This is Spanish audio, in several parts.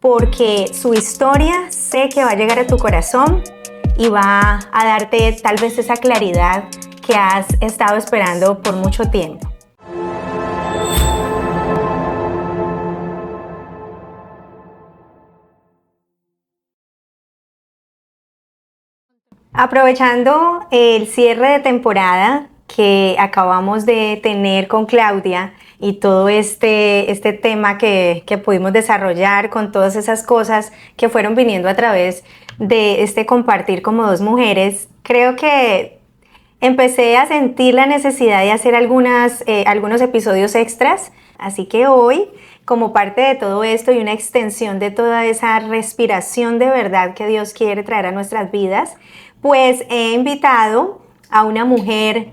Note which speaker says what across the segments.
Speaker 1: porque su historia sé que va a llegar a tu corazón y va a darte tal vez esa claridad que has estado esperando por mucho tiempo. Aprovechando el cierre de temporada que acabamos de tener con Claudia y todo este tema que pudimos desarrollar con todas esas cosas que fueron viniendo a través de este compartir como dos mujeres, creo que empecé a sentir la necesidad de hacer algunos episodios extras, así que hoy, como parte de todo esto y una extensión de toda esa respiración de verdad que Dios quiere traer a nuestras vidas, pues he invitado a una mujer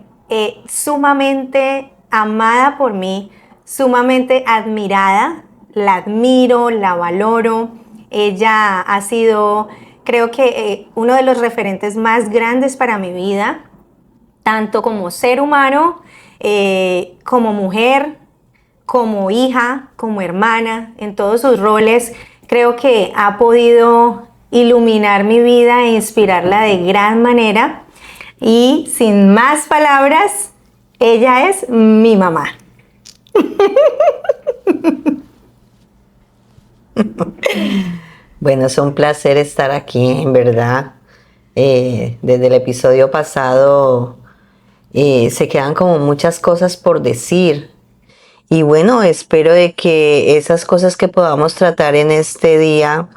Speaker 1: sumamente amada por mí, sumamente admirada, la admiro, la valoro. Ella ha sido, creo que uno de los referentes más grandes para mi vida, tanto como ser humano, como mujer, como hija, como hermana, en todos sus roles. Creo que ha podido iluminar mi vida e inspirarla de gran manera. Y sin más palabras, ella es mi mamá.
Speaker 2: Bueno, es un placer estar aquí, en verdad. Desde el episodio pasado se quedan como muchas cosas por decir. Y bueno, espero de que esas cosas que podamos tratar en este día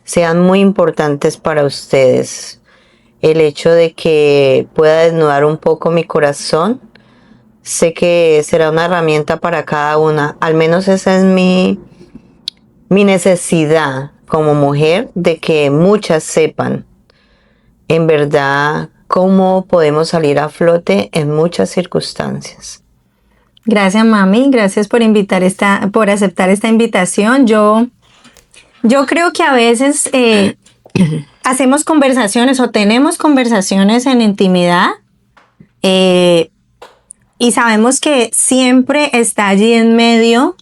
Speaker 2: sean muy importantes para ustedes. El hecho de que pueda desnudar un poco mi corazón, sé que será una herramienta para cada una. Al menos esa es mi necesidad como mujer, de que muchas sepan en verdad cómo podemos salir a flote en muchas circunstancias.
Speaker 1: Gracias, mami. Gracias por aceptar esta invitación. Yo creo que a veces hacemos conversaciones o tenemos conversaciones en intimidad y sabemos que siempre está allí en medio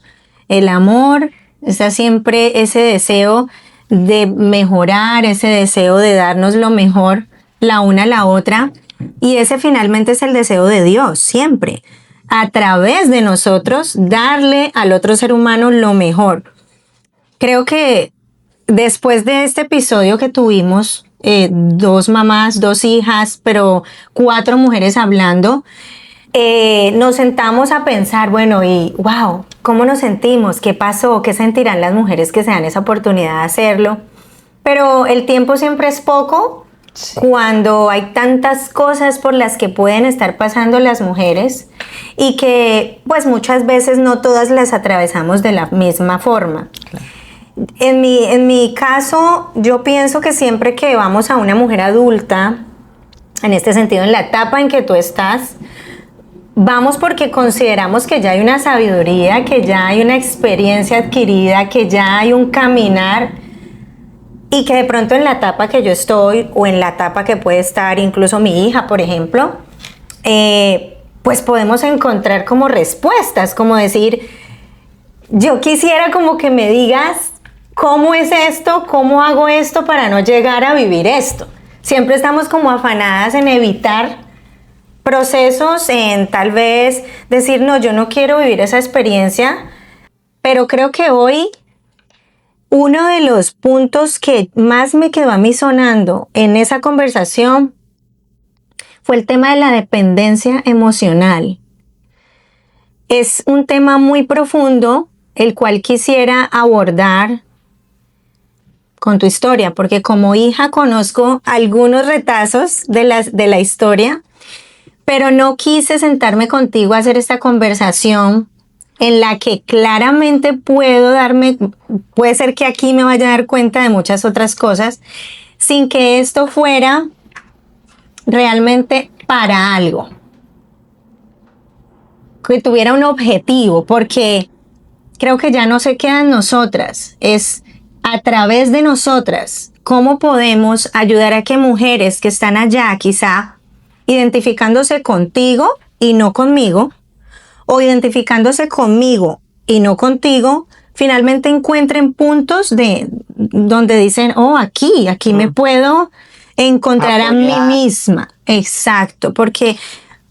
Speaker 1: el amor, está siempre ese deseo de mejorar, ese deseo de darnos lo mejor la una a la otra, y ese finalmente es el deseo de Dios, siempre, a través de nosotros, darle al otro ser humano lo mejor. Creo que después de este episodio que tuvimos, 2 mamás, 2 hijas, pero 4 mujeres hablando, nos sentamos a pensar, bueno, y wow, ¿cómo nos sentimos? ¿Qué pasó? ¿Qué sentirán las mujeres que se dan esa oportunidad de hacerlo? Pero el tiempo siempre es poco, sí, cuando hay tantas cosas por las que pueden estar pasando las mujeres y que pues muchas veces no todas las atravesamos de la misma forma. Claro. En mi caso, yo pienso que siempre que vamos a una mujer adulta, en este sentido, en la etapa en que tú estás, vamos porque consideramos que ya hay una sabiduría, que ya hay una experiencia adquirida, que ya hay un caminar, y que de pronto en la etapa que yo estoy, o en la etapa que puede estar incluso mi hija, por ejemplo, pues podemos encontrar como respuestas, como decir, yo quisiera como que me digas cómo es esto, cómo hago esto para no llegar a vivir esto. Siempre estamos como afanadas en evitar procesos, en tal vez decir, no, yo no quiero vivir esa experiencia, pero creo que hoy uno de los puntos que más me quedó a mí sonando en esa conversación fue el tema de la dependencia emocional. Es un tema muy profundo, el cual quisiera abordar con tu historia, porque como hija conozco algunos retazos de la historia, pero no quise sentarme contigo a hacer esta conversación en la que claramente puede ser que aquí me vaya a dar cuenta de muchas otras cosas, sin que esto fuera realmente para algo, que tuviera un objetivo, porque creo que ya no se queda en nosotras, es a través de nosotras cómo podemos ayudar a que mujeres que están allá quizá identificándose contigo y no conmigo, o identificándose conmigo y no contigo, finalmente encuentren puntos de donde dicen, oh, aquí me puedo encontrar a mí
Speaker 2: Apoyar.
Speaker 1: misma. Exacto, porque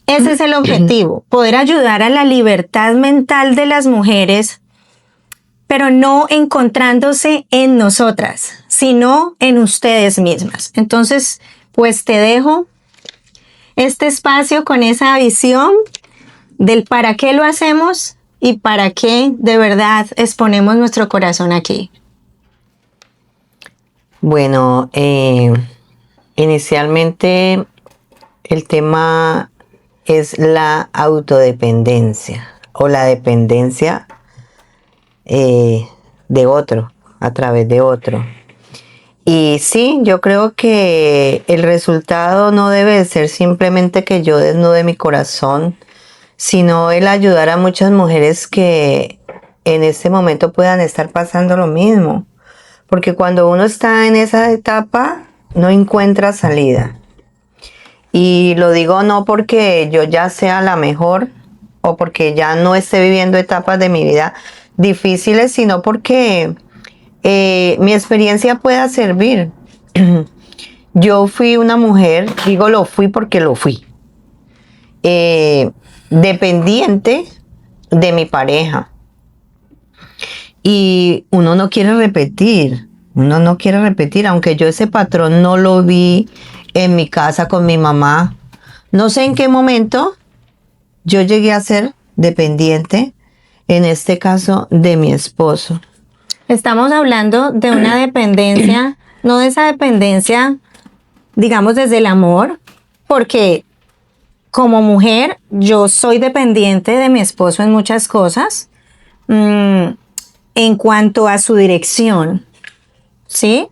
Speaker 1: ese es el objetivo, poder ayudar a la libertad mental de las mujeres, pero no encontrándose en nosotras, sino en ustedes mismas. Entonces, pues te dejo este espacio con esa visión del para qué lo hacemos y para qué de verdad exponemos nuestro corazón aquí.
Speaker 2: Bueno, inicialmente el tema es la autodependencia o la dependencia de otro, a través de otro. Y sí, yo creo que el resultado no debe de ser simplemente que yo desnude mi corazón, sino el ayudar a muchas mujeres que en este momento puedan estar pasando lo mismo. Porque cuando uno está en esa etapa, no encuentra salida. Y lo digo no porque yo ya sea la mejor o porque ya no esté viviendo etapas de mi vida difíciles, sino porque mi experiencia pueda servir. Yo fui una mujer, digo lo fui porque lo fui, dependiente de mi pareja. Y uno no quiere repetir, aunque yo ese patrón no lo vi en mi casa con mi mamá. No sé en qué momento yo llegué a ser dependiente, en este caso de mi esposo.
Speaker 1: Estamos hablando de una dependencia, no de esa dependencia, digamos, desde el amor, porque como mujer yo soy dependiente de mi esposo en muchas cosas, en cuanto a su dirección, ¿sí?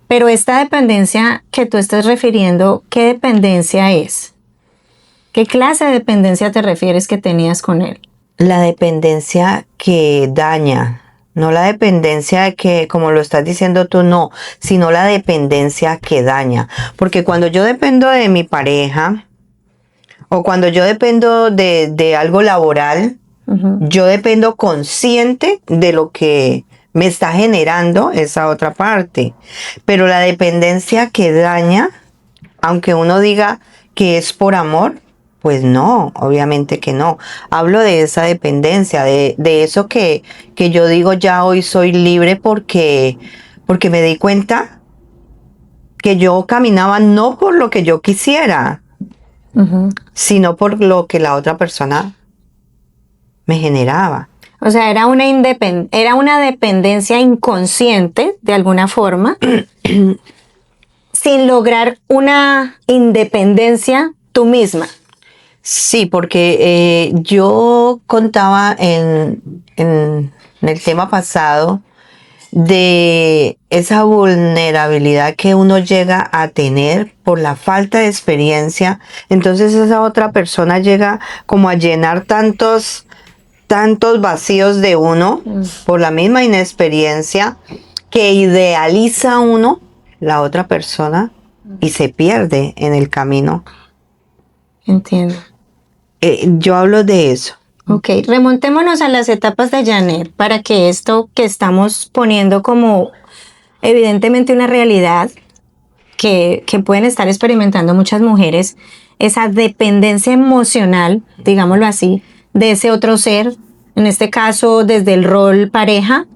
Speaker 1: Pero esta dependencia que tú estás refiriendo, ¿qué dependencia es? ¿Qué clase de dependencia te refieres que tenías con él?
Speaker 2: La dependencia que daña, no la dependencia de que, como lo estás diciendo tú, no, sino la dependencia que daña. Porque cuando yo dependo de mi pareja o cuando yo dependo de algo laboral, yo dependo consciente de lo que me está generando esa otra parte. Pero la dependencia que daña, aunque uno diga que es por amor, pues no, obviamente que no. Hablo de esa dependencia, de eso que yo digo ya hoy soy libre porque me di cuenta que yo caminaba no por lo que yo quisiera, sino por lo que la otra persona me generaba.
Speaker 1: O sea, era una dependencia inconsciente, de alguna forma, sin lograr una independencia tú misma.
Speaker 2: Sí, porque yo contaba en el tema pasado de esa vulnerabilidad que uno llega a tener por la falta de experiencia. Entonces esa otra persona llega como a llenar tantos vacíos de uno por la misma inexperiencia que idealiza uno la otra persona y se pierde en el camino.
Speaker 1: Entiendo.
Speaker 2: Yo hablo de eso.
Speaker 1: Ok, remontémonos a las etapas de Janet para que esto que estamos poniendo como evidentemente una realidad que pueden estar experimentando muchas mujeres, esa dependencia emocional, digámoslo así, de ese otro ser, en este caso desde el rol pareja,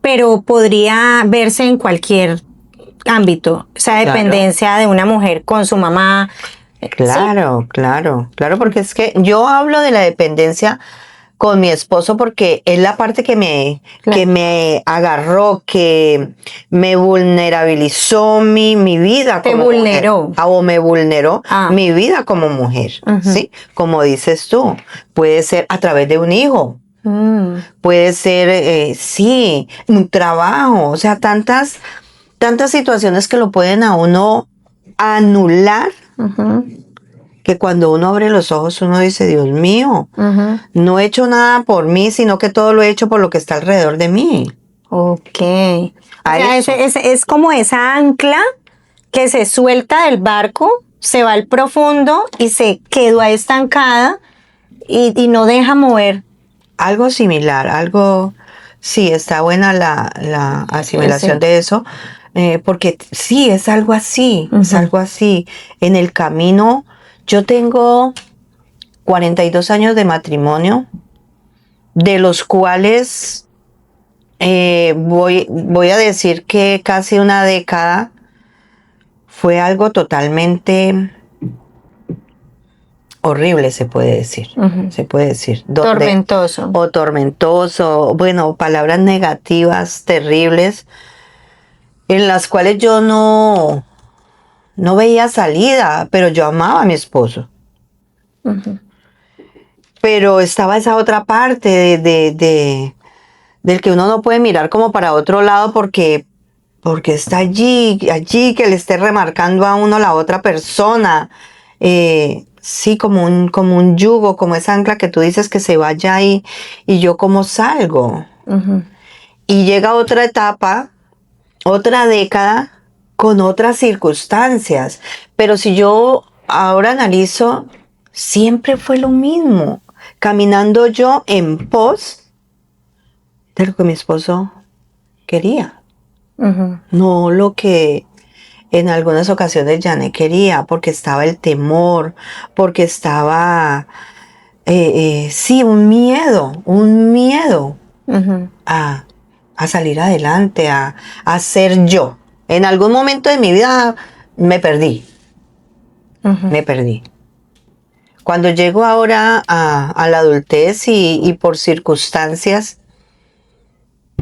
Speaker 1: pero podría verse en cualquier ámbito, esa dependencia de una mujer con su mamá.
Speaker 2: Claro, claro, porque es que yo hablo de la dependencia con mi esposo porque es la parte que me agarró, que me vulnerabilizó mi vida.
Speaker 1: Te vulneró.
Speaker 2: O me vulneró mi vida como mujer, ¿sí? Como dices tú, puede ser a través de un hijo, puede ser, sí, un trabajo, o sea, tantas situaciones que lo pueden a uno anular. Que cuando uno abre los ojos uno dice, Dios mío, no he hecho nada por mí, sino que todo lo he hecho por lo que está alrededor de mí.
Speaker 1: Ok. O sea, es como esa ancla que se suelta del barco, se va al profundo y se quedó ahí estancada y no deja mover.
Speaker 2: Algo similar, algo Sí, está buena la asimilación
Speaker 1: Sí.
Speaker 2: de eso, porque sí, es algo así, es
Speaker 1: Ujú.
Speaker 2: algo así. En el camino, yo tengo 42 años de matrimonio, de los cuales voy a decir que casi una década fue algo totalmente horrible, se puede decir.
Speaker 1: Ujú.
Speaker 2: Se puede decir.
Speaker 1: Tormentoso.
Speaker 2: O tormentoso, bueno, palabras negativas, terribles, en las cuales yo no veía salida, pero yo amaba a mi esposo.
Speaker 1: Ujú.
Speaker 2: Pero estaba esa otra parte del que uno no puede mirar como para otro lado porque está allí que le esté remarcando a uno la otra persona. Sí, como un yugo, como esa ancla que tú dices que se vaya ahí y yo como salgo.
Speaker 1: Ujú.
Speaker 2: Y llega otra etapa, otra década, con otras circunstancias. Pero si yo ahora analizo, siempre fue lo mismo, caminando yo en pos de lo que mi esposo quería,
Speaker 1: Ujú.
Speaker 2: no lo que en algunas ocasiones Janet quería, porque estaba el temor, porque estaba, sí, un miedo
Speaker 1: Ujú.
Speaker 2: a, a salir adelante, a ser yo. En algún momento de mi vida me perdí,
Speaker 1: Ujú.
Speaker 2: me perdí. Cuando llego ahora a la adultez y por circunstancias,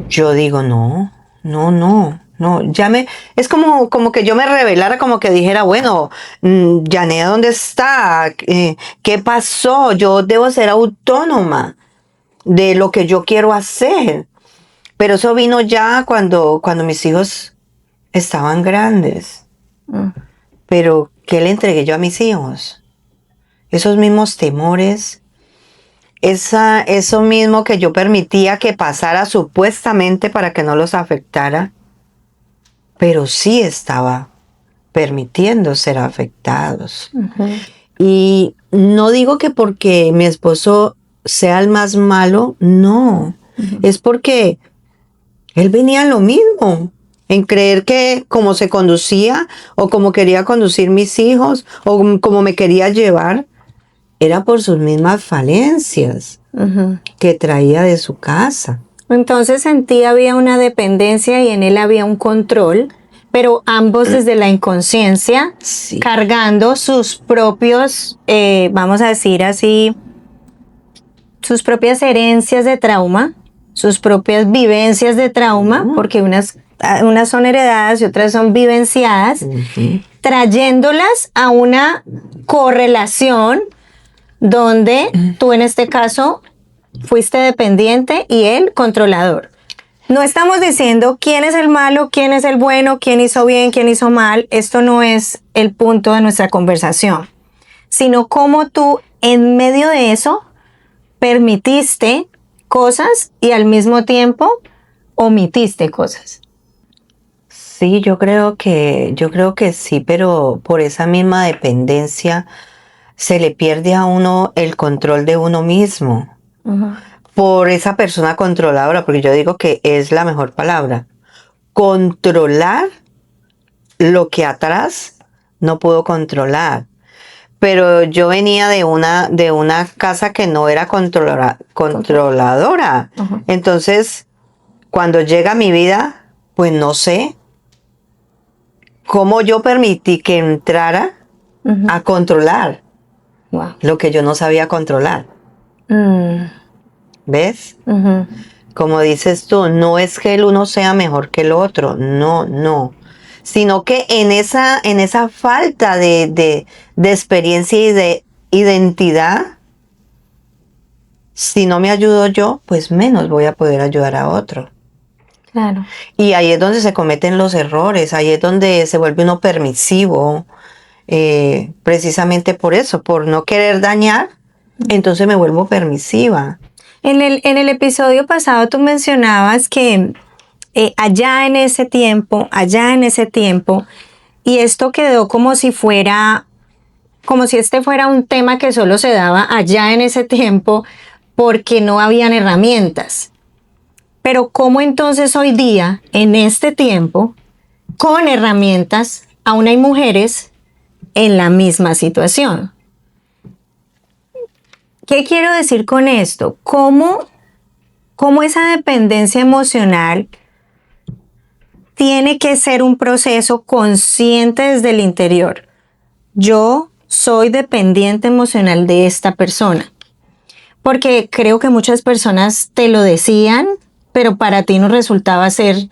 Speaker 2: yo digo, no, es como que yo me revelara, como que dijera, bueno, Janet, ¿dónde está? ¿Qué pasó? Yo debo ser autónoma de lo que yo quiero hacer. Pero eso vino ya cuando mis hijos estaban grandes.
Speaker 1: Ujú.
Speaker 2: Pero, ¿qué le entregué yo a mis hijos? Esos mismos temores, eso mismo que yo permitía que pasara supuestamente para que no los afectara, pero sí estaba permitiendo ser afectados.
Speaker 1: Ujú.
Speaker 2: Y no digo que porque mi esposo sea el más malo, no,
Speaker 1: Ujú.
Speaker 2: es porque él venía en lo mismo, en creer que como se conducía o como quería conducir mis hijos o como me quería llevar, era por sus mismas falencias
Speaker 1: Ujú.
Speaker 2: que traía de su casa.
Speaker 1: Entonces en ti había una dependencia y en él había un control, pero ambos desde la inconsciencia,
Speaker 2: Sí.
Speaker 1: cargando sus propios, vamos a decir así, sus propias herencias de trauma, sus propias vivencias de trauma, porque unas son heredadas y otras son vivenciadas,
Speaker 2: Ujú.
Speaker 1: trayéndolas a una correlación donde tú en este caso fuiste dependiente y él controlador. No estamos diciendo quién es el malo, quién es el bueno, quién hizo bien, quién hizo mal. Esto no es el punto de nuestra conversación, sino cómo tú en medio de eso permitiste cosas y al mismo tiempo omitiste cosas.
Speaker 2: Sí, yo creo que sí, pero por esa misma dependencia se le pierde a uno el control de uno mismo.
Speaker 1: Ujú.
Speaker 2: Por esa persona controladora, porque yo digo que es la mejor palabra. Controlar lo que atrás no puedo controlar. Pero yo venía de una casa que no era controladora.
Speaker 1: Ujú.
Speaker 2: Entonces, cuando llega a mi vida, pues no sé cómo yo permití que entrara
Speaker 1: Ujú.
Speaker 2: a controlar
Speaker 1: Wow.
Speaker 2: lo que yo no sabía controlar.
Speaker 1: Mm.
Speaker 2: ¿Ves?
Speaker 1: Ujú.
Speaker 2: Como dices tú, no es que el uno sea mejor que el otro, no. Sino que en esa falta de experiencia y de identidad, si no me ayudo yo, pues menos voy a poder ayudar a otro.
Speaker 1: Claro.
Speaker 2: Y ahí es donde se cometen los errores, ahí es donde se vuelve uno permisivo, precisamente por eso, por no querer dañar, entonces me vuelvo permisiva.
Speaker 1: En el episodio pasado tú mencionabas que allá en ese tiempo, y esto quedó como si fuera, como si este fuera un tema que solo se daba allá en ese tiempo porque no habían herramientas. Pero ¿cómo entonces hoy día, en este tiempo, con herramientas, aún hay mujeres en la misma situación? ¿Qué quiero decir con esto? ¿Cómo esa dependencia emocional tiene que ser un proceso consciente desde el interior? Yo soy dependiente emocional de esta persona. Porque creo que muchas personas te lo decían, pero para ti no resultaba ser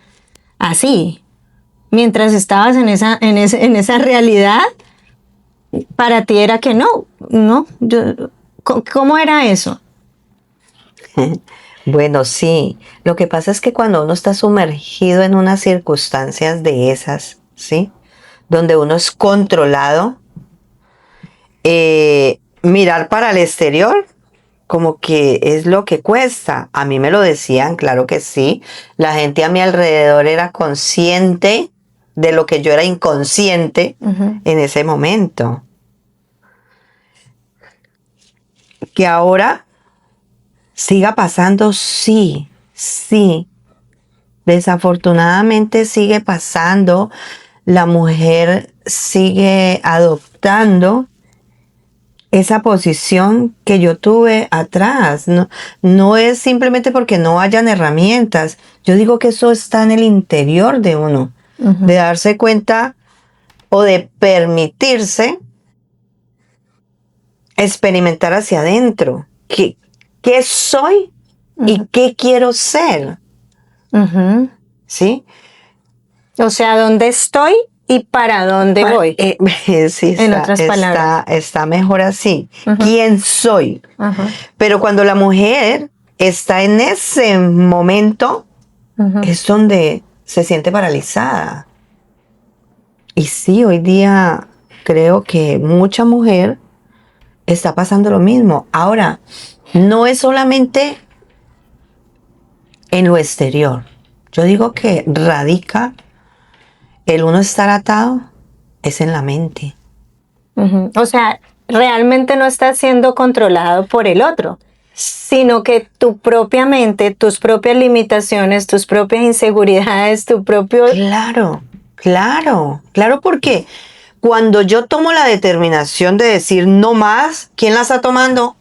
Speaker 1: así. Mientras estabas en esa realidad, para ti era que no, no. ¿Cómo era eso?
Speaker 2: Bueno, sí. Lo que pasa es que cuando uno está sumergido en unas circunstancias de esas, ¿sí? Donde uno es controlado, mirar para el exterior como que es lo que cuesta. A mí me lo decían, claro que sí. La gente a mi alrededor era consciente de lo que yo era inconsciente en ese momento. Que ahora siga pasando, sí, sí. Desafortunadamente sigue pasando. La mujer sigue adoptando esa posición que yo tuve atrás. No, no es simplemente porque no hayan herramientas. Yo digo que eso está en el interior de uno, de darse cuenta o de permitirse experimentar hacia adentro. ¿Qué soy y qué quiero ser? ¿Sí?
Speaker 1: O sea, ¿dónde estoy y para dónde voy?
Speaker 2: Sí,
Speaker 1: En otras palabras.
Speaker 2: está mejor así. ¿Quién soy? Pero cuando la mujer está en ese momento, es donde se siente paralizada. Y sí, hoy día creo que mucha mujer está pasando lo mismo. Ahora, no es solamente en lo exterior. Yo digo que radica el uno estar atado, es en la mente.
Speaker 1: O sea, realmente no estás siendo controlado por el otro, sino que tu propia mente, tus propias limitaciones, tus propias inseguridades, tu propio...
Speaker 2: Claro, porque cuando yo tomo la determinación de decir no más, ¿quién la está tomando?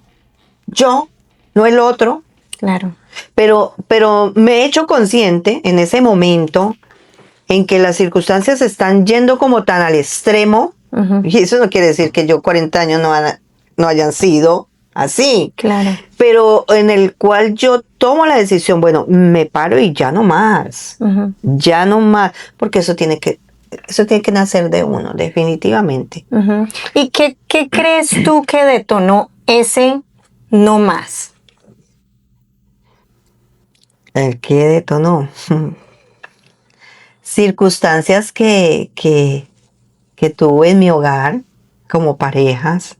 Speaker 2: Yo, no el otro.
Speaker 1: Claro.
Speaker 2: Pero me he hecho consciente en ese momento en que las circunstancias están yendo como tan al extremo, y eso no quiere decir que yo 40 años no hayan sido así.
Speaker 1: Claro.
Speaker 2: Pero en el cual yo tomo la decisión, bueno, me paro y ya no más. Ya no más. Porque eso tiene que nacer de uno, definitivamente.
Speaker 1: ¿Y qué crees tú que detonó ese no más?
Speaker 2: ¿El qué detonó? Circunstancias que tuve en mi hogar como parejas.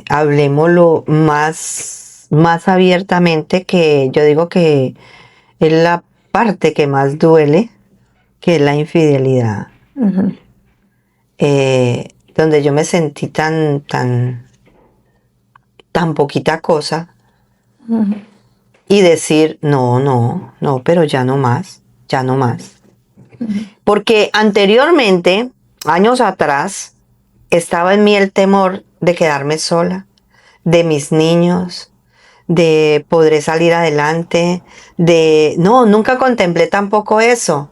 Speaker 2: Hablemoslo más abiertamente, que yo digo que es la parte que más duele, que es la infidelidad. Donde yo me sentí tan poquita cosa y decir, no, pero ya no más. Porque anteriormente, años atrás, estaba en mí el temor de quedarme sola, de mis niños, de poder salir adelante, no, nunca contemplé tampoco eso.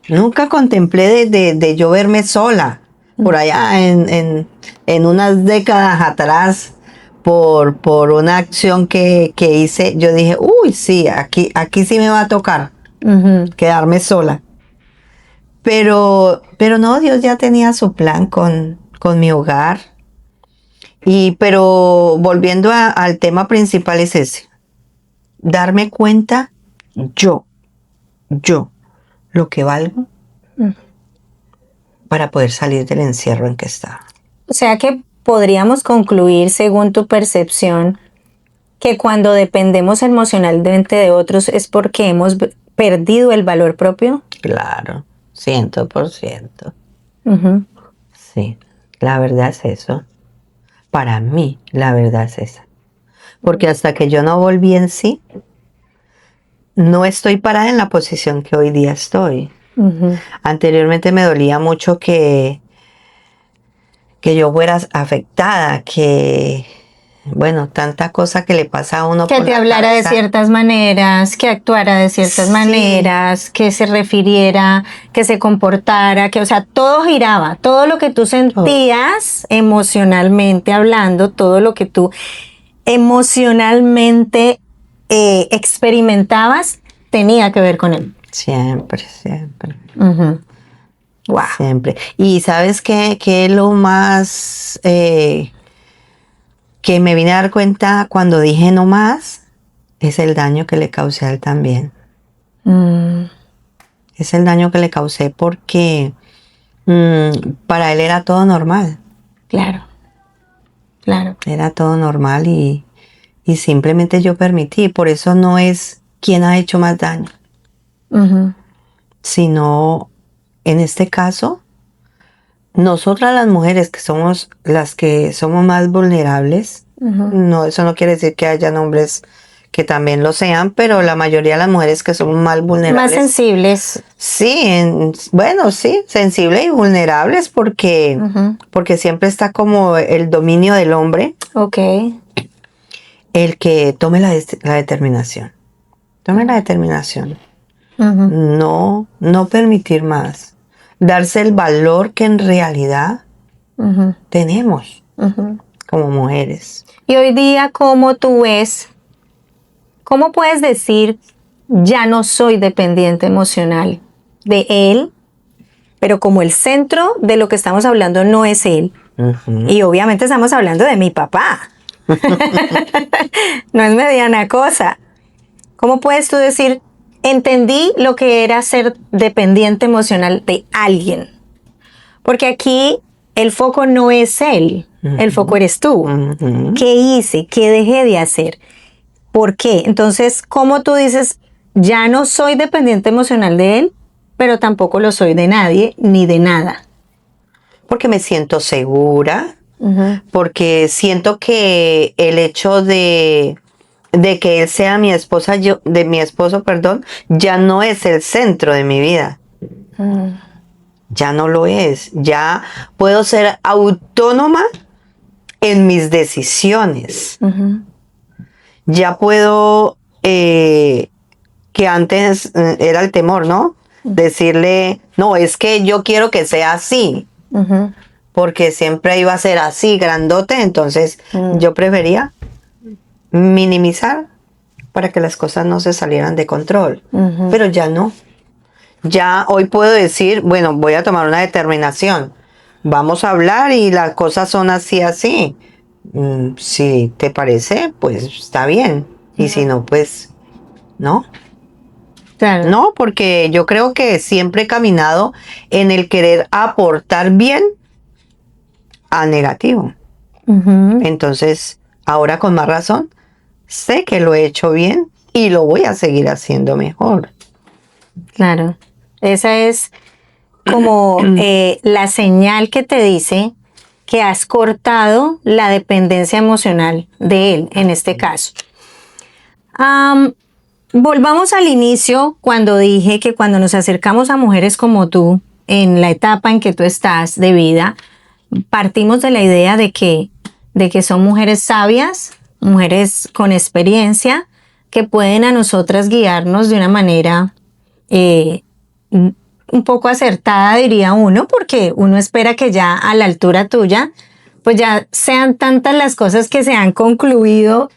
Speaker 2: Nunca contemplé de yo verme sola. Por allá en unas décadas atrás, por una acción que hice, yo dije, uy, sí, aquí sí me va a tocar quedarme sola. Pero no, Dios ya tenía su plan con mi hogar. Pero volviendo al tema principal es ese. Darme cuenta yo, lo que valgo para poder salir del encierro en que estaba.
Speaker 1: O sea que podríamos concluir, según tu percepción, que cuando dependemos emocionalmente de otros es porque hemos perdido el valor propio.
Speaker 2: Claro, 100%. Sí, la verdad es eso. Para mí, la verdad es esa. Porque hasta que yo no volví en sí, no estoy parada en la posición que hoy día estoy.
Speaker 1: Ujú.
Speaker 2: Anteriormente me dolía mucho que yo fuera afectada, que, bueno, tanta cosa que le pasa a uno
Speaker 1: Que
Speaker 2: por
Speaker 1: te
Speaker 2: la
Speaker 1: hablara de
Speaker 2: cabeza.
Speaker 1: ciertas maneras, que actuara de ciertas
Speaker 2: Sí.
Speaker 1: maneras, que se refiriera, que se comportara, que, o sea, todo giraba, todo lo que tú sentías emocionalmente hablando, todo lo que tú emocionalmente experimentabas, tenía que ver con él.
Speaker 2: Siempre, siempre.
Speaker 1: Ujú. Wow.
Speaker 2: Siempre. Y ¿sabes qué? Que es lo más que me vine a dar cuenta cuando dije no más? Es el daño que le causé a él también.
Speaker 1: Mm,
Speaker 2: Es el daño que le causé porque para él era todo normal.
Speaker 1: claro, claro.
Speaker 2: Era todo normal y simplemente yo permití. Por eso no es quien ha hecho más daño,
Speaker 1: Ujú,
Speaker 2: sino en este caso, nosotras las mujeres que somos las que somos más vulnerables.
Speaker 1: ujú.
Speaker 2: No, eso no quiere decir que hayan hombres que también lo sean, pero la mayoría de las mujeres que somos más
Speaker 1: Más
Speaker 2: vulnerables.
Speaker 1: sensibles.
Speaker 2: Sí, bueno, sí, sensibles y vulnerables porque,
Speaker 1: Ujú.
Speaker 2: porque siempre está como el dominio del hombre,
Speaker 1: Ok.
Speaker 2: el que tome la determinación. Tome la determinación.
Speaker 1: Ujú,
Speaker 2: No permitir más. Darse el valor que en realidad
Speaker 1: ujú,
Speaker 2: tenemos
Speaker 1: ujú.
Speaker 2: como mujeres.
Speaker 1: Y hoy día, ¿cómo tú ves? ¿Cómo puedes decir, ya no soy dependiente emocional de él, pero como el centro de lo que estamos hablando no es él?
Speaker 2: Ujú.
Speaker 1: Y obviamente estamos hablando de mi papá. No es mediana cosa. ¿Cómo puedes tú decir, entendí lo que era ser dependiente emocional de alguien? Porque aquí el foco no es él, el foco eres tú.
Speaker 2: Ujú.
Speaker 1: ¿Qué hice? ¿Qué dejé de hacer? ¿Por qué? Entonces, ¿cómo tú dices, ya no soy dependiente emocional de él, pero tampoco lo soy de nadie ni de nada?
Speaker 2: Porque me siento segura,
Speaker 1: Ujú,
Speaker 2: porque siento que el hecho de que él sea mi esposa, de mi esposo, perdón, ya no es el centro de mi vida.
Speaker 1: mm,
Speaker 2: Ya no lo es. Ya puedo ser autónoma en mis decisiones.
Speaker 1: ujú,
Speaker 2: Ya puedo, que antes era el temor, ¿no? Decirle, no, es que yo quiero que sea así,
Speaker 1: ujú,
Speaker 2: porque siempre iba a ser así, grandote, entonces
Speaker 1: mm.
Speaker 2: yo prefería minimizar para que las cosas no se salieran de control.
Speaker 1: Ujú.
Speaker 2: Pero ya no. Ya hoy puedo decir, bueno, voy a tomar una determinación. Vamos a hablar y las cosas son así, así. Si te parece, pues está bien. Y si no, pues no.
Speaker 1: Claro.
Speaker 2: No, porque yo creo que siempre he caminado en el querer aportar bien a negativo.
Speaker 1: Ujú,
Speaker 2: Entonces, ahora con más razón, sé que lo he hecho bien y lo voy a seguir haciendo mejor.
Speaker 1: claro. Esa es como la señal que te dice que has cortado la dependencia emocional de él, en este caso. Am, Volvamos al inicio cuando dije que cuando nos acercamos a mujeres como tú, en la etapa en que tú estás de vida, partimos de la idea de que son mujeres sabias, mujeres con experiencia, que pueden a nosotras guiarnos de una manera eh, un poco acertada, diría uno, porque uno espera que ya a la altura tuya, pues ya sean tantas las cosas que se han concluido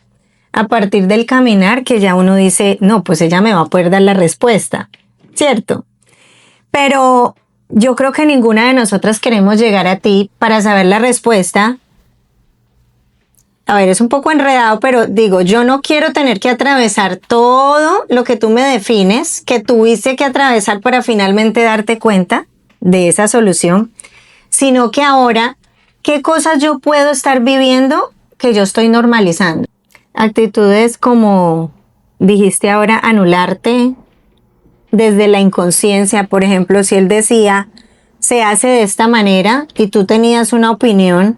Speaker 1: a partir del caminar que ya uno dice, no, pues ella me va a poder dar la respuesta, ¿cierto? Pero yo creo que ninguna de nosotras queremos llegar a ti para saber la respuesta. A ver, es un poco enredado, pero digo, yo no quiero tener que atravesar todo lo que tú me defines, que tuviste que atravesar para finalmente darte cuenta de esa solución, sino que ahora, ¿qué cosas yo puedo estar viviendo que yo estoy normalizando? Actitudes como dijiste ahora, anularte desde la inconsciencia. Por ejemplo, si él decía, se hace de esta manera y tú tenías una opinión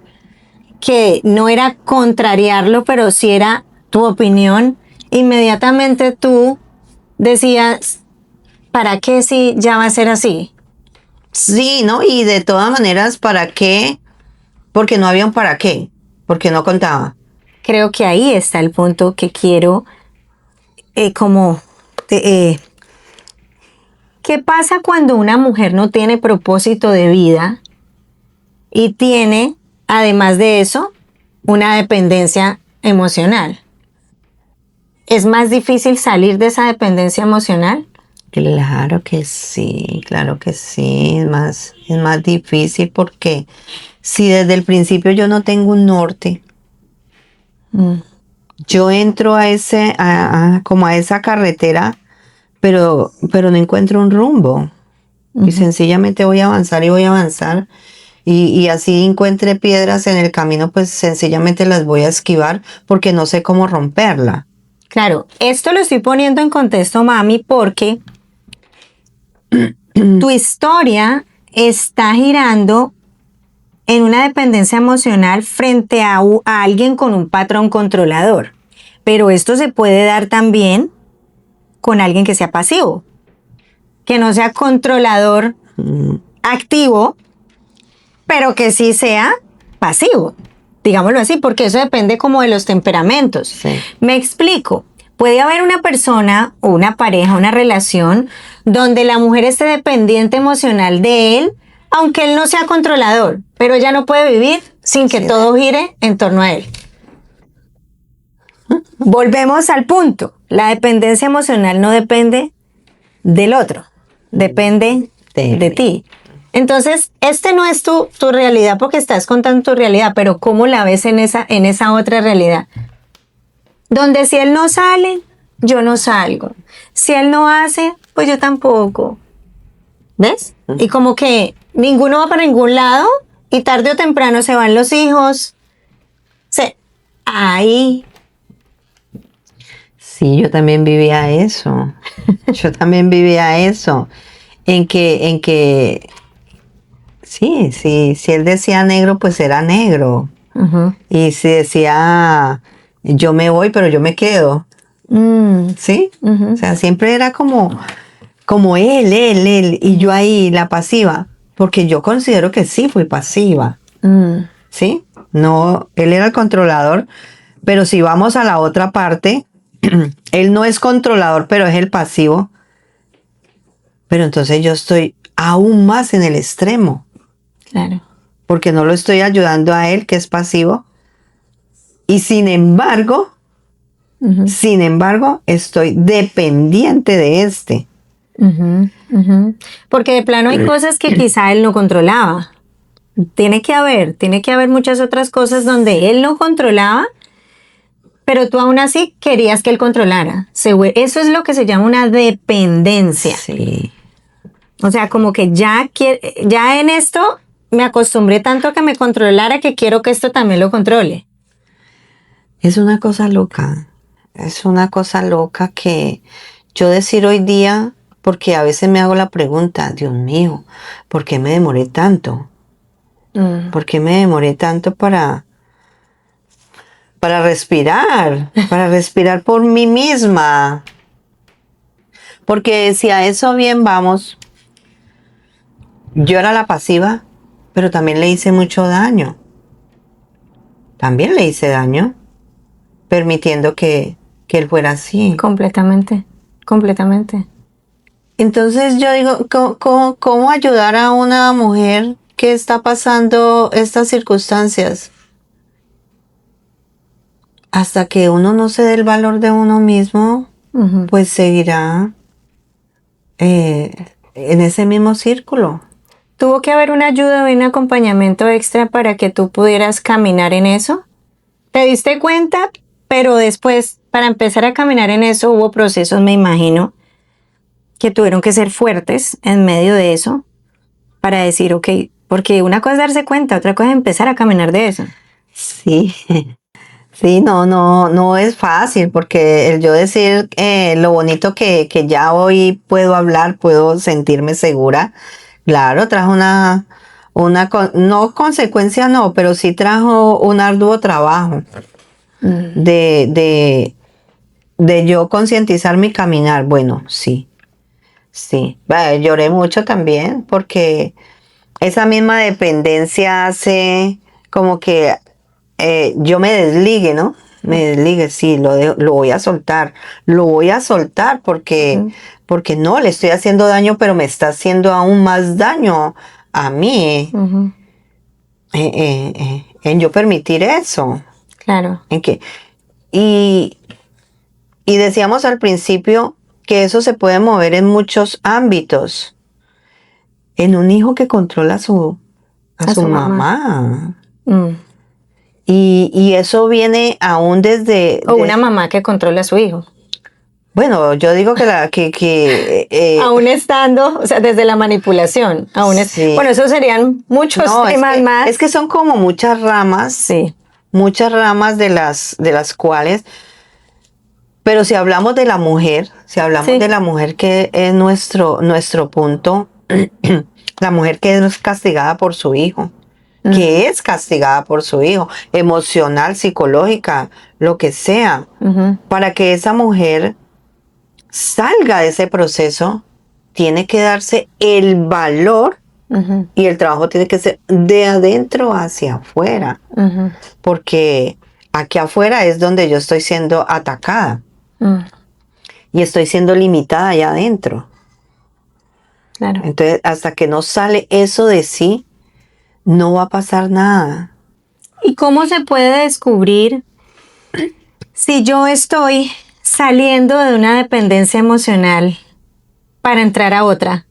Speaker 1: que no era contrariarlo, pero sí era tu opinión, inmediatamente tú decías, ¿para qué si ya va a ser así?
Speaker 2: Sí, ¿no? Y de todas maneras, ¿para qué? Porque no había un para qué, porque no contaba.
Speaker 1: Creo que ahí está el punto que quiero como... ¿qué pasa cuando una mujer no tiene propósito de vida y tiene, además de eso, una dependencia emocional? ¿Es más difícil salir de esa dependencia emocional?
Speaker 2: Claro que sí, es más difícil porque si desde el principio yo no tengo un norte, yo entro a como a esa carretera, pero no encuentro un rumbo. Y sencillamente voy a avanzar y voy a avanzar. Y así encuentre piedras en el camino, pues sencillamente las voy a esquivar porque no sé cómo romperla.
Speaker 1: Claro, esto lo estoy poniendo en contexto, mami, porque tu historia está girando en una dependencia emocional frente a alguien con un patrón controlador. Pero esto se puede dar también con alguien que sea pasivo, que no sea controlador activo, pero que sí sea pasivo, digámoslo así, porque eso depende como de los temperamentos.
Speaker 2: Sí.
Speaker 1: Me explico. Puede haber una persona o una pareja, una relación donde la mujer esté dependiente emocional de él, aunque él no sea controlador, pero ella no puede vivir sin que todo gire en torno a él. Volvemos al punto. La dependencia emocional no depende del otro, depende de ti. Entonces, este no es tu realidad porque estás contando tu realidad, pero ¿cómo la ves en esa otra realidad? Donde si él no sale, yo no salgo. Si él no hace, pues yo tampoco. ¿Ves? Y como que ninguno va para ningún lado y tarde o temprano se van los hijos. Ahí.
Speaker 2: Sí, yo también vivía eso. Yo también vivía eso. En que, sí, si él decía negro, pues era negro. Y si decía, yo me voy, pero yo me quedo. ¿Sí? O sea, siempre era como él. Y yo ahí, la pasiva. Porque yo considero que sí fui pasiva. ¿Sí? No, él era el controlador. Pero si vamos a la otra parte, él no es controlador, pero es el pasivo. Pero entonces yo estoy aún más en el extremo.
Speaker 1: Claro.
Speaker 2: Porque no lo estoy ayudando a él, que es pasivo. Y sin embargo, estoy dependiente de este.
Speaker 1: Porque de plano hay cosas que quizá él no controlaba. Tiene que haber muchas otras cosas donde él no controlaba, pero tú aún así querías que él controlara. Eso es lo que se llama una dependencia.
Speaker 2: Sí.
Speaker 1: O sea, como que ya en esto me acostumbré tanto a que me controlara que quiero que esto también lo controle.
Speaker 2: Es una cosa loca. Es una cosa loca que yo decir hoy día, porque a veces me hago la pregunta, Dios mío, ¿por qué me demoré tanto? ¿Por qué me demoré tanto para respirar por mí misma? Porque si a eso bien vamos, yo era la pasiva, pero también le hice mucho daño. También le hice daño, permitiendo que él fuera así.
Speaker 1: Completamente.
Speaker 2: Entonces yo digo, ¿cómo ayudar a una mujer que está pasando estas circunstancias? Hasta que uno no se dé el valor de uno mismo, pues seguirá en ese mismo círculo.
Speaker 1: ¿Tuvo que haber una ayuda o un acompañamiento extra para que tú pudieras caminar en eso? ¿Te diste cuenta? Pero después, para empezar a caminar en eso, hubo procesos, me imagino, que tuvieron que ser fuertes en medio de eso para decir, ok, porque una cosa es darse cuenta, otra cosa es empezar a caminar de eso.
Speaker 2: Sí, sí, no es fácil, porque el yo decir lo bonito que ya hoy puedo hablar, puedo sentirme segura, claro, trajo no consecuencia, no, pero sí trajo un arduo trabajo de de yo concientizar mi caminar, bueno, sí. Lloré mucho también porque esa misma dependencia hace como que yo me desligue, ¿no? Me desligue, sí, lo voy a soltar. Lo voy a soltar porque no, le estoy haciendo daño, pero me está haciendo aún más daño a mí. En yo permitir eso.
Speaker 1: Claro.
Speaker 2: En que, y decíamos al principio que eso se puede mover en muchos ámbitos. En un hijo que controla a su mamá. Y eso viene aún desde...
Speaker 1: O una mamá que controla a su hijo.
Speaker 2: Bueno, yo digo que
Speaker 1: aún estando, o sea, desde la manipulación.
Speaker 2: Sí.
Speaker 1: Bueno, eso serían muchos temas más.
Speaker 2: Es que son como muchas ramas.
Speaker 1: Sí.
Speaker 2: Muchas ramas de las cuales... Pero si hablamos de la mujer, de la mujer que es nuestro punto, la mujer que es castigada por su hijo, que es castigada por su hijo, emocional, psicológica, lo que sea, para que esa mujer salga de ese proceso, tiene que darse el valor y el trabajo tiene que ser de adentro hacia afuera, porque aquí afuera es donde yo estoy siendo atacada. Y estoy siendo limitada allá adentro.
Speaker 1: Claro.
Speaker 2: Entonces, hasta que no sale eso de sí, no va a pasar nada.
Speaker 1: ¿Y cómo se puede descubrir si yo estoy saliendo de una dependencia emocional para entrar a otra,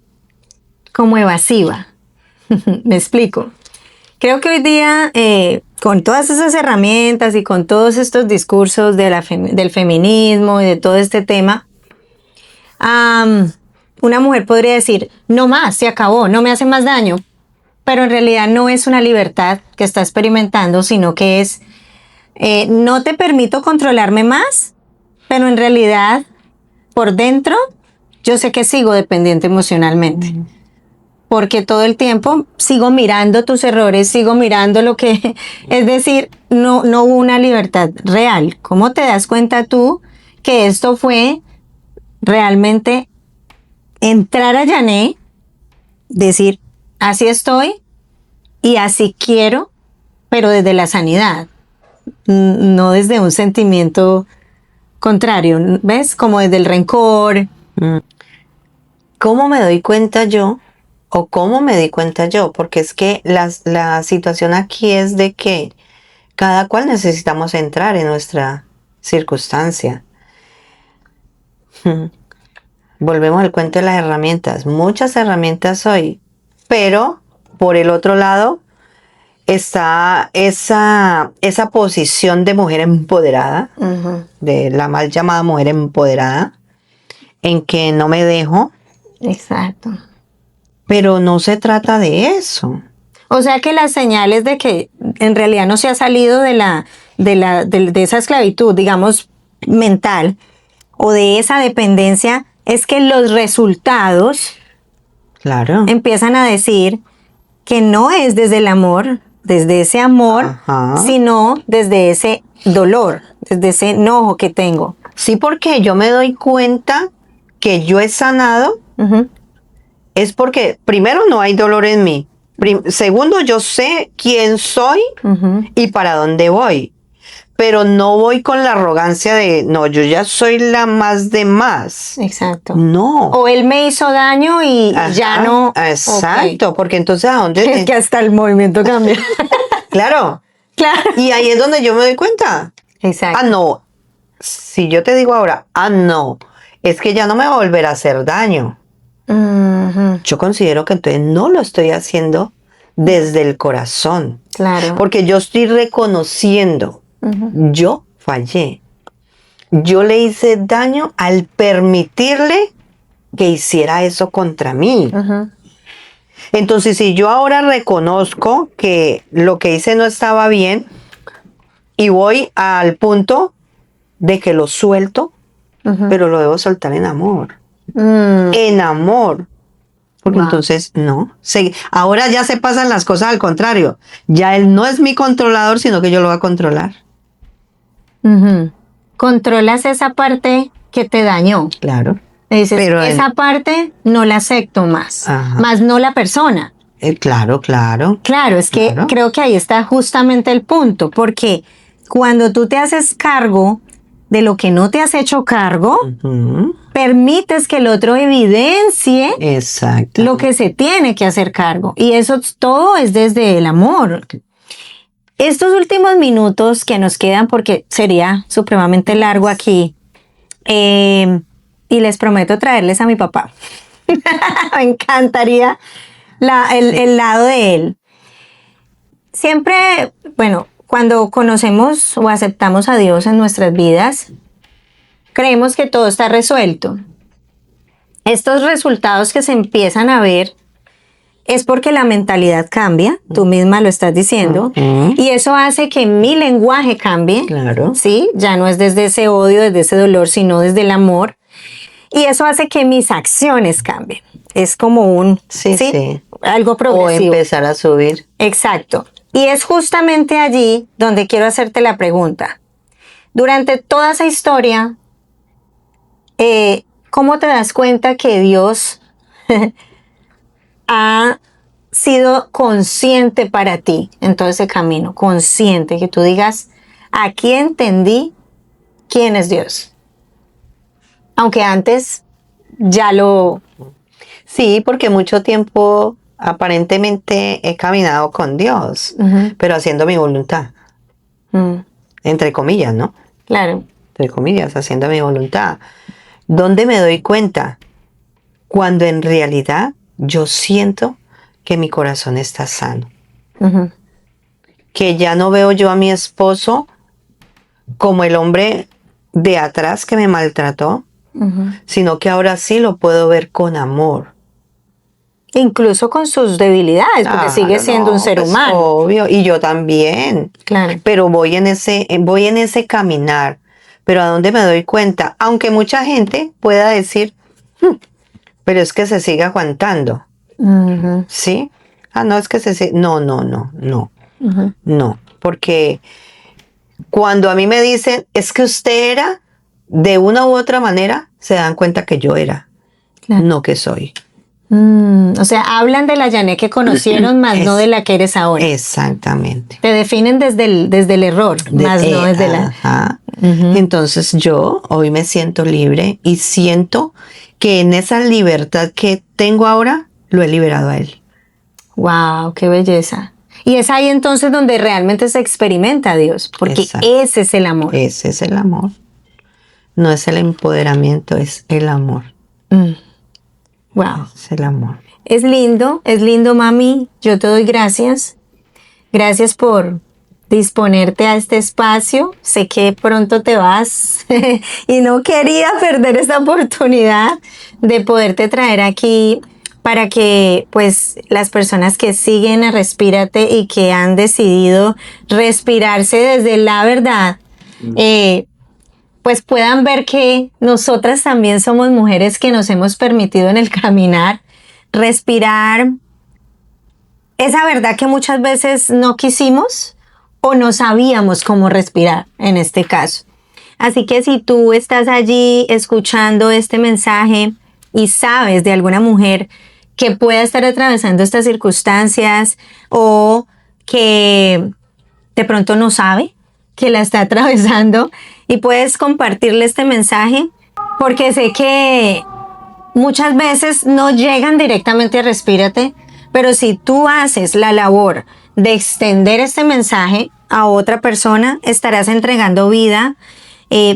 Speaker 1: como evasiva? Me explico. Creo que hoy día, con todas esas herramientas y con todos estos discursos del feminismo y de todo este tema, una mujer podría decir, no más, se acabó, no me hace más daño. Pero en realidad no es una libertad que está experimentando, sino que es, no te permito controlarme más, pero en realidad, por dentro, yo sé que sigo dependiente emocionalmente. Porque todo el tiempo sigo mirando tus errores, sigo mirando lo que... Es decir, no hubo una libertad real. ¿Cómo te das cuenta tú que esto fue realmente entrar a Yané, decir, así estoy y así quiero, pero desde la sanidad, no desde un sentimiento contrario, ¿ves? Como desde el rencor.
Speaker 2: ¿Cómo me doy cuenta yo? ¿O cómo me di cuenta yo? Porque es que la situación aquí es de que cada cual necesitamos entrar en nuestra circunstancia. Volvemos al cuento de las herramientas. Muchas herramientas hoy, pero por el otro lado está esa posición de mujer empoderada, de la mal llamada mujer empoderada, en que no me dejo.
Speaker 1: Exacto.
Speaker 2: Pero no se trata de eso.
Speaker 1: O sea que las señales de que en realidad no se ha salido de esa esclavitud, digamos, mental, o de esa dependencia, es que los resultados empiezan a decir que no es desde el amor, desde ese amor, sino desde ese dolor, desde ese enojo que tengo.
Speaker 2: Sí, porque yo me doy cuenta que yo he sanado, es porque primero no hay dolor en mí. Segundo, yo sé quién soy y para dónde voy. Pero no voy con la arrogancia de, no, yo ya soy la más de más.
Speaker 1: Exacto.
Speaker 2: No.
Speaker 1: O él me hizo daño y ya no.
Speaker 2: Exacto, porque entonces ¿a dónde?
Speaker 1: Es que hasta el movimiento cambia.
Speaker 2: Claro.
Speaker 1: Claro.
Speaker 2: Y ahí es donde yo me doy cuenta.
Speaker 1: Exacto.
Speaker 2: Ah, no. Si yo te digo ahora, no, es que ya no me va a volver a hacer daño. Yo considero que entonces no lo estoy haciendo desde el corazón.
Speaker 1: Claro.
Speaker 2: Porque yo estoy reconociendo, yo fallé. Yo le hice daño al permitirle que hiciera eso contra mí. Entonces, si yo ahora reconozco que lo que hice no estaba bien y voy al punto de que lo suelto, pero lo debo soltar en amor. En amor. Porque entonces, no. Ahora ya se pasan las cosas al contrario. Ya él no es mi controlador, sino que yo lo voy a controlar.
Speaker 1: controlas esa parte que te dañó.
Speaker 2: Claro.
Speaker 1: Le dices,
Speaker 2: Pero
Speaker 1: esa parte no la acepto más,
Speaker 2: Ajá.
Speaker 1: más no la persona.
Speaker 2: Claro.
Speaker 1: Claro, es que
Speaker 2: Claro.
Speaker 1: creo que ahí está justamente el punto, porque cuando tú te haces cargo de lo que no te has hecho cargo,
Speaker 2: Ujú.
Speaker 1: permites que el otro evidencie
Speaker 2: Exacto.
Speaker 1: lo que se tiene que hacer cargo. Y eso todo es desde el amor. Estos últimos minutos que nos quedan, porque sería supremamente largo aquí, y les prometo traerles a mi papá. Me encantaría el lado de él. Siempre, bueno, cuando conocemos o aceptamos a Dios en nuestras vidas, creemos que todo está resuelto. Estos resultados que se empiezan a ver es porque la mentalidad cambia, tú misma lo estás diciendo,
Speaker 2: Ujú.
Speaker 1: y eso hace que mi lenguaje cambie,
Speaker 2: Claro.
Speaker 1: ¿sí? Ya no es desde ese odio, desde ese dolor, sino desde el amor, y eso hace que mis acciones cambien. Es como un,
Speaker 2: Sí.
Speaker 1: algo
Speaker 2: O
Speaker 1: progresivo.
Speaker 2: empezar a subir.
Speaker 1: Exacto. Y es justamente allí donde quiero hacerte la pregunta. Durante toda esa historia, ¿cómo te das cuenta que Dios ha sido consciente para ti en todo ese camino? Consciente, que tú digas, aquí entendí quién es Dios. Aunque antes ya lo...
Speaker 2: Sí, porque mucho tiempo aparentemente he caminado con Dios,
Speaker 1: Ujú.
Speaker 2: pero haciendo mi voluntad. Entre comillas, ¿no?
Speaker 1: Claro.
Speaker 2: Entre comillas, haciendo mi voluntad. ¿Dónde me doy cuenta? Cuando en realidad yo siento que mi corazón está sano.
Speaker 1: Ujú.
Speaker 2: Que ya no veo yo a mi esposo como el hombre de atrás que me maltrató,
Speaker 1: Ujú.
Speaker 2: sino que ahora sí lo puedo ver con amor.
Speaker 1: Incluso con sus debilidades, porque sigue
Speaker 2: Claro,
Speaker 1: siendo un
Speaker 2: no,
Speaker 1: ser
Speaker 2: pues,
Speaker 1: humano.
Speaker 2: obvio, y yo también.
Speaker 1: Claro.
Speaker 2: Pero voy en ese caminar. Pero ¿a dónde me doy cuenta? Aunque mucha gente pueda decir, pero es que se sigue aguantando,
Speaker 1: Ujú.
Speaker 2: ¿sí? No, es que se sigue... No,
Speaker 1: Ujú.
Speaker 2: no. Porque cuando a mí me dicen, es que usted era, de una u otra manera, se dan cuenta que yo era,
Speaker 1: Claro.
Speaker 2: no que soy.
Speaker 1: O sea, hablan de la Janet que conocieron, más no de la que eres ahora.
Speaker 2: Exactamente.
Speaker 1: Te definen desde el error, más no desde la...
Speaker 2: Ajá.
Speaker 1: Ujú.
Speaker 2: Entonces yo hoy me siento libre y siento que en esa libertad que tengo ahora, lo he liberado a él.
Speaker 1: ¡Wow! ¡Qué belleza! Y es ahí entonces donde realmente se experimenta a Dios, porque
Speaker 2: Exacto.
Speaker 1: ese es el amor.
Speaker 2: Ese es el amor. No es el empoderamiento, es el amor.
Speaker 1: ¡Wow!
Speaker 2: Es el amor.
Speaker 1: Es lindo, mami. Yo te doy gracias. Gracias por disponerte a este espacio. Sé que pronto te vas y no quería perder esta oportunidad de poderte traer aquí para que pues las personas que siguen a Respírate y que han decidido respirarse desde la verdad, pues puedan ver que nosotras también somos mujeres que nos hemos permitido en el caminar respirar esa verdad que muchas veces no quisimos o no sabíamos cómo respirar en este caso. Así que si tú estás allí escuchando este mensaje y sabes de alguna mujer que pueda estar atravesando estas circunstancias o que de pronto no sabe que la está atravesando y puedes compartirle este mensaje, porque sé que muchas veces no llegan directamente a Respírate, pero si tú haces la labor de extender este mensaje a otra persona, estarás entregando vida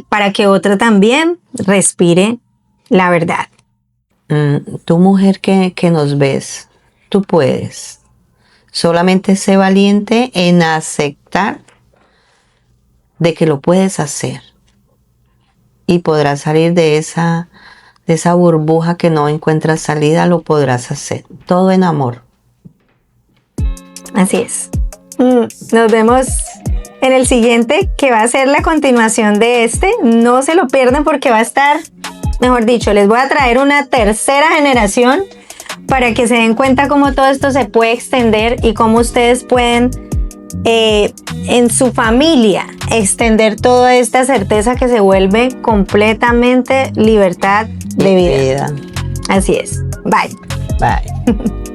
Speaker 1: para que otra también respire la verdad.
Speaker 2: Tu mujer que nos ves, tú puedes. Solamente sé valiente en aceptar de que lo puedes hacer. Y podrás salir de esa burbuja que no encuentras salida, lo podrás hacer. Todo en amor.
Speaker 1: Así es. Nos vemos en el siguiente, que va a ser la continuación de este. No se lo pierdan porque va a estar, mejor dicho, les voy a traer una tercera generación para que se den cuenta cómo todo esto se puede extender y cómo ustedes pueden en su familia extender toda esta certeza que se vuelve completamente libertad de vida. Así es. Bye.
Speaker 2: Bye.